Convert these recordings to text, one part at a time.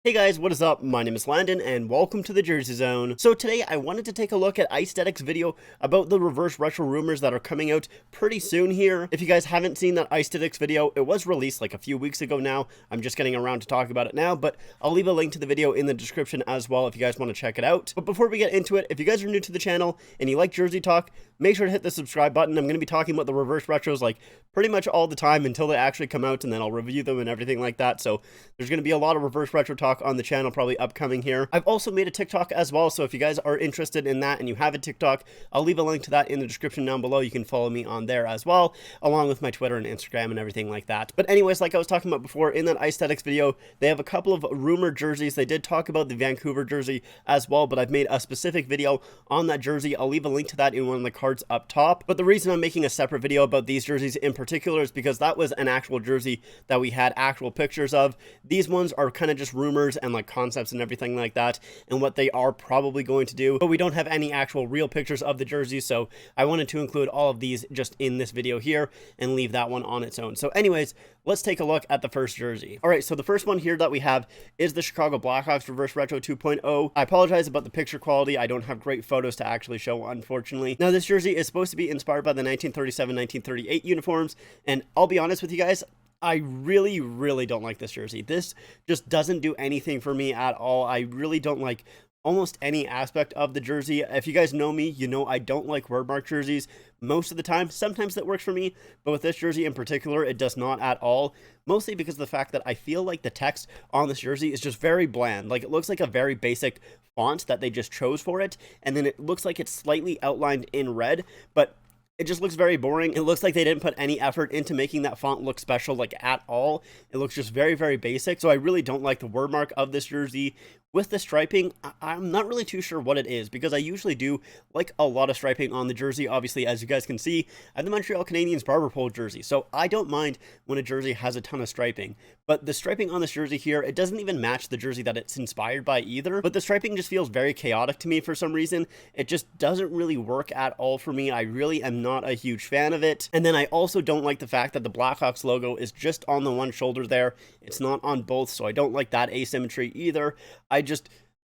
Hey guys, what is up? My name is Landon and welcome to the Jersey Zone. So today I wanted to take a look at Aesthetics video about the reverse retro rumors that are coming out pretty soon here. If you guys haven't seen that Aesthetics video, it was released like a few weeks ago now. I'm just getting around to talk about it now, but I'll leave a link to the video in the description as well if you guys want to check it out. But before we get into it, if you guys are new to the channel and you like Jersey talk, make sure to hit the subscribe button. I'm going to be talking about the reverse retros like pretty much all the time until they actually come out, and then I'll review them and everything like that. So there's going to be a lot of reverse retro talk on the channel probably upcoming here. I've also made a TikTok as well, so if you guys are interested in that and you have a TikTok, I'll leave a link to that in the description down below. You can follow me on there as well, along with my Twitter and Instagram and everything like that. But anyways, like I was talking about before, in that Aesthetics video, they have a couple of rumored jerseys. They did talk about the Vancouver jersey as well, but I've made a specific video on that jersey. I'll leave a link to that in one of the cards up top. But the reason I'm making a separate video about these jerseys in particular is because that was an actual jersey that we had actual pictures of. These ones are kind of just rumors and like concepts and everything like that, and what they are probably going to do, but we don't have any actual real pictures of the jerseys, so I wanted to include all of these just in this video here and leave that one on its own. So anyways, let's take a look at the first jersey. All right, so the first one here that we have is the Chicago Blackhawks Reverse Retro 2.0. I apologize about the picture quality. I don't have great photos to actually show, unfortunately. Now, this jersey is supposed to be inspired by the 1937-1938 uniforms, and I'll be honest with you guys, I really don't like this jersey. This just doesn't do anything for me at all. I really don't like almost any aspect of the jersey. If you guys know me, you know I don't like word mark jerseys most of the time. Sometimes that works for me, but with this jersey in particular, it does not at all. Mostly because of the fact that I feel like the text on this jersey is just very bland. Like, it looks like a very basic font that they just chose for it, and then it looks like it's slightly outlined in red, but it just looks very boring. It looks like they didn't put any effort into making that font look special, like, at all. It looks just very basic, so I really don't like the word mark of this jersey. With the striping, I'm not really too sure what it is, because I usually do like a lot of striping on the jersey. Obviously, as you guys can see, I have the Montreal Canadiens barber pole jersey, so I don't mind when a jersey has a ton of striping. But the striping on this jersey here, it doesn't even match the jersey that it's inspired by either. But the striping just feels very chaotic to me for some reason. It just doesn't really work at all for me. I really am not a huge fan of it. And then I also don't like the fact that the Blackhawks logo is just on the one shoulder there. It's not on both, so I don't like that asymmetry either.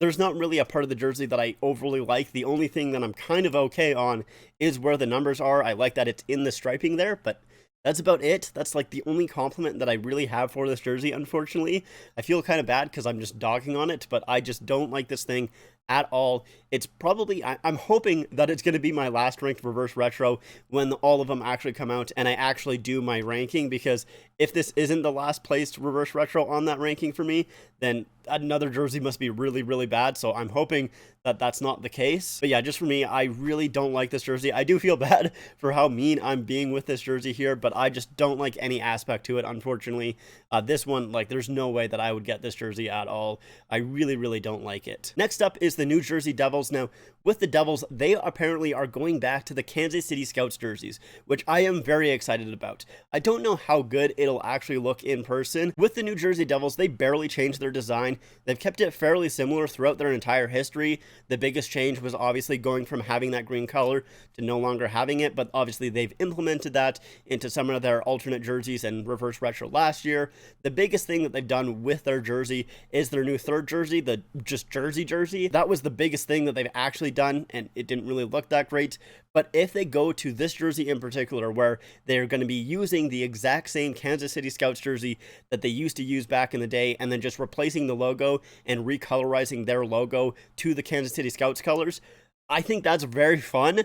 There's not really a part of the jersey that I overly like. The only thing that I'm kind of okay on is where the numbers are. I like that it's in the striping there, but that's about it. That's like the only compliment that I really have for this jersey, unfortunately. I feel kind of bad because I'm just dogging on it, but I just don't like this thing at all. It's probably, I'm hoping that it's going to be my last ranked reverse retro when all of them actually come out and I actually do my ranking, because if this isn't the last placed reverse retro on that ranking for me, then another jersey must be really bad. So I'm hoping that that's not the case. But yeah, just for me, I really don't like this jersey. I do feel bad for how mean I'm being with this jersey here, but I just don't like any aspect to it, unfortunately. This one, like, there's no way that I would get this jersey at all. I really don't like it. Next up is the New Jersey Devils. Now, with the Devils, they apparently are going back to the Kansas City Scouts jerseys, which I am very excited about. I don't know how good it'll actually look in person. With the New Jersey Devils, they barely changed their design. They've kept it fairly similar throughout their entire history. The biggest change was obviously going from having that green color to no longer having it, but obviously they've implemented that into some of their alternate jerseys and reverse retro last year. The biggest thing that they've done with their jersey is their new third jersey, the just jersey. That was the biggest thing that they've actually done, and it didn't really look that great. But if they go to this jersey in particular, where they're going to be using the exact same Kansas City Scouts jersey that they used to use back in the day, and then just replacing the logo and recolorizing their logo to the Kansas City Scouts colors, I think that's very fun.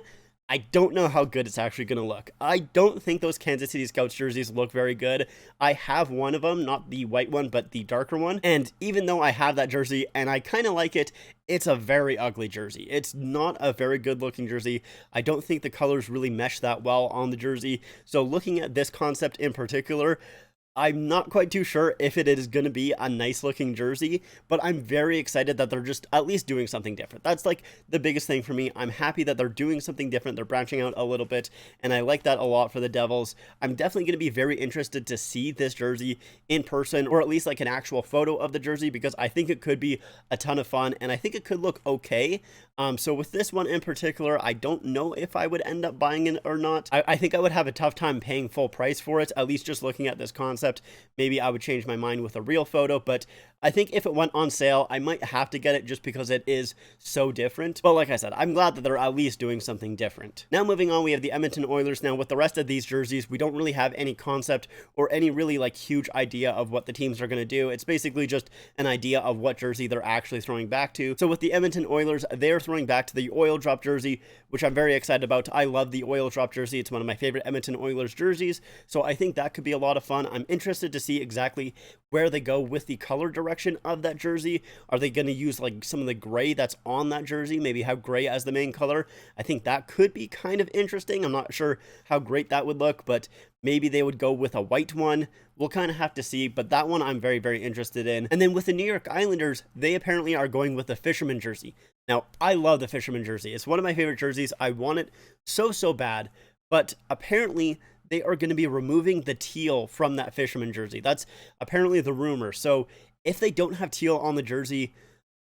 I don't know how good it's actually going to look. I don't think those Kansas City Scouts jerseys look very good. I have one of them, not the white one, but the darker one. And even though I have that jersey and I kind of like it, it's a very ugly jersey. It's not a very good looking jersey. I don't think the colors really mesh that well on the jersey. So looking at this concept in particular, I'm not quite too sure if it is going to be a nice looking jersey, but I'm very excited that they're just at least doing something different. That's like the biggest thing for me. I'm happy that they're doing something different. They're branching out a little bit, and I like that a lot for the Devils. I'm definitely going to be very interested to see this jersey in person, or at least like an actual photo of the jersey, because I think it could be a ton of fun, and I think it could look okay. So with this one in particular, I don't know if I would end up buying it or not. I think I would have a tough time paying full price for it, at least just looking at this concept. Maybe I would change my mind with a real photo, but I think if it went on sale, I might have to get it just because it is so different. But like I said, I'm glad that they're at least doing something different. Now moving on, we have the Edmonton Oilers. Now with the rest of these jerseys, we don't really have any concept or any really like huge idea of what the teams are going to do. It's basically just an idea of what jersey they're actually throwing back to. So with the Edmonton Oilers, they're throwing back to the oil drop jersey, which I'm very excited about. I love the oil drop jersey. It's one of my favorite Edmonton Oilers jerseys. So I think that could be a lot of fun. I'm interested to see exactly where they go with the color direction of that jersey. Are they going to use like some of the gray that's on that jersey, maybe have gray as the main color? I think that could be kind of interesting. I'm not sure how great that would look, but maybe they would go with a white one. We'll kind of have to see, but that one I'm very, very interested in. And then with the New York Islanders, they apparently are going with the fisherman jersey. Now, I love the fisherman jersey. It's one of my favorite jerseys. I want it so bad, but apparently they are going to be removing the teal from that fisherman jersey. That's apparently the rumor. So if they don't have teal on the jersey,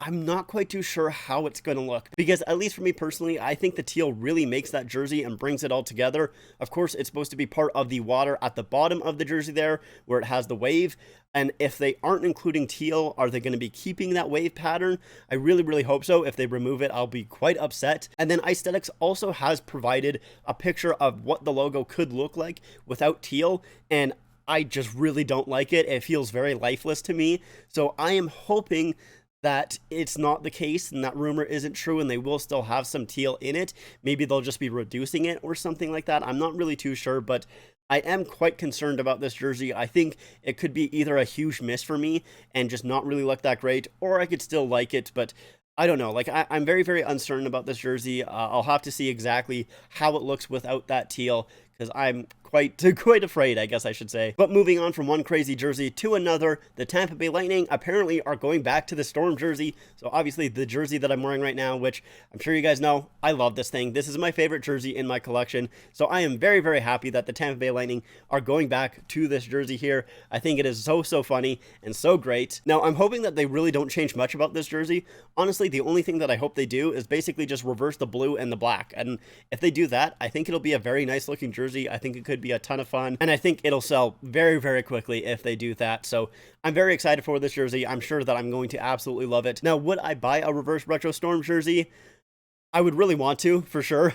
I'm not quite too sure how it's going to look, because at least for me personally, I think the teal really makes that jersey and brings it all together. Of course, it's supposed to be part of the water at the bottom of the jersey there, where it has the wave. And if they aren't including teal, are they going to be keeping that wave pattern? I really hope so. If they remove it, I'll be quite upset. And then Aesthetics also has provided a picture of what the logo could look like without teal, and I just really don't like it. It feels very lifeless to me. So I am hoping that it's not the case and that rumor isn't true and they will still have some teal in it. Maybe they'll just be reducing it or something like that. I'm not really too sure, but I am quite concerned about this jersey. I think it could be either a huge miss for me and just not really look that great, or I could still like it, but I don't know. Like, I'm very uncertain about this jersey. I'll have to see exactly how it looks without that teal, because I'm quite afraid, I guess I should say. But moving on from one crazy jersey to another, the Tampa Bay Lightning apparently are going back to the Storm jersey. So obviously the jersey that I'm wearing right now, which I'm sure you guys know, I love this thing. This is my favorite jersey in my collection. So I am very happy that the Tampa Bay Lightning are going back to this jersey here. I think it is so funny and so great. Now I'm hoping that they really don't change much about this jersey. Honestly, the only thing that I hope they do is basically just reverse the blue and the black. And if they do that, I think it'll be a very nice looking jersey. I think it could be a ton of fun, and I think it'll sell very quickly if they do that. So I'm very excited for this jersey. I'm sure that I'm going to absolutely love it. Now, would I buy a reverse retro Storm jersey? I would really want to, for sure.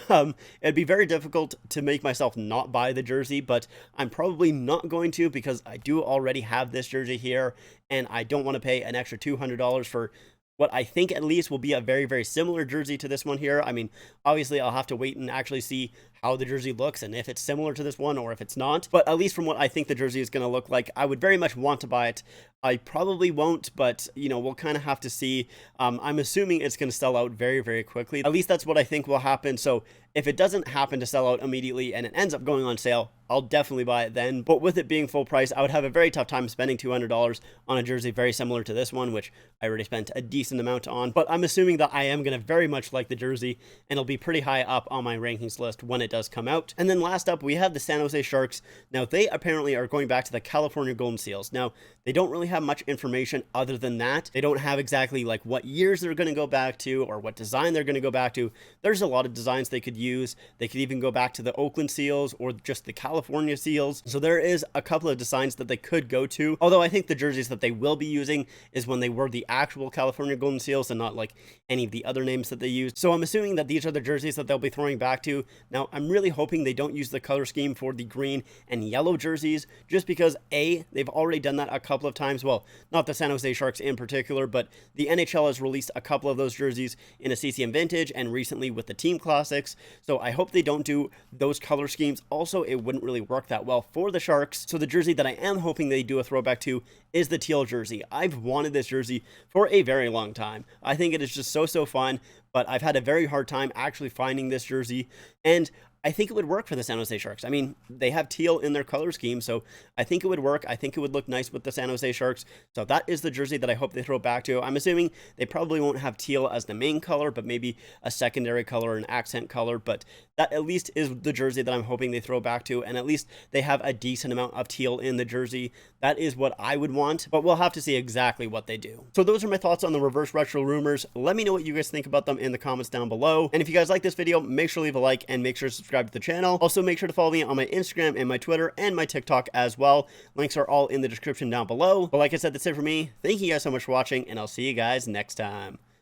It'd be very difficult to make myself not buy the jersey, but I'm probably not going to, because I do already have this jersey here, and I don't want to pay an extra $200 for what I think at least will be a very similar jersey to this one here. I mean, obviously I'll have to wait and actually see how the jersey looks and if it's similar to this one or if it's not. But at least from what I think the jersey is going to look like, I would very much want to buy it. I probably won't, but, you know, we'll kind of have to see. I'm assuming it's going to sell out very quickly. At least that's what I think will happen. So if it doesn't happen to sell out immediately and it ends up going on sale, I'll definitely buy it then. But with it being full price, I would have a very tough time spending $200 on a jersey very similar to this one, which I already spent a decent amount on. But I'm assuming that I am going to very much like the jersey, and it'll be pretty high up on my rankings list when it does come out. And then last up, we have the San Jose Sharks. Now, they apparently are going back to the California Golden Seals. Now, they don't really have much information other than that. They don't have exactly like what years they're going to go back to or what design they're going to go back to. There's a lot of designs they could use. They could even go back to the Oakland Seals or just the California Seals. So there is a couple of designs that they could go to. Although I think the jerseys that they will be using is when they were the actual California Golden Seals and not like any of the other names that they used. So I'm assuming that these are the jerseys that they'll be throwing back to. Now, I'm really hoping they don't use the color scheme for the green and yellow jerseys, just because A, they've already done that a couple of times. Well, not the San Jose Sharks in particular, but the NHL has released a couple of those jerseys in a CCM Vintage and recently with the Team Classics. So I hope they don't do those color schemes. Also, it wouldn't really work that well for the Sharks. So the jersey that I am hoping they do a throwback to is the teal jersey. I've wanted this jersey for a very long time. I think it is just so fun, but I've had a very hard time actually finding this jersey, and I think it would work for the San Jose Sharks. I mean, they have teal in their color scheme, so I think it would work. I think it would look nice with the San Jose Sharks. So that is the jersey that I hope they throw back to. I'm assuming they probably won't have teal as the main color, but maybe a secondary color, an accent color. But that at least is the jersey that I'm hoping they throw back to, and at least they have a decent amount of teal in the jersey. That is what I would want, but we'll have to see exactly what they do. So those are my thoughts on the reverse retro rumors. Let me know what you guys think about them in the comments down below. And if you guys like this video, make sure to leave a like and make sure to subscribe subscribe to the channel. Also, make sure to follow me on my Instagram and my Twitter and my TikTok as well. Links are all in the description down below. But like I said, that's it for me. Thank you guys so much for watching, and I'll see you guys next time.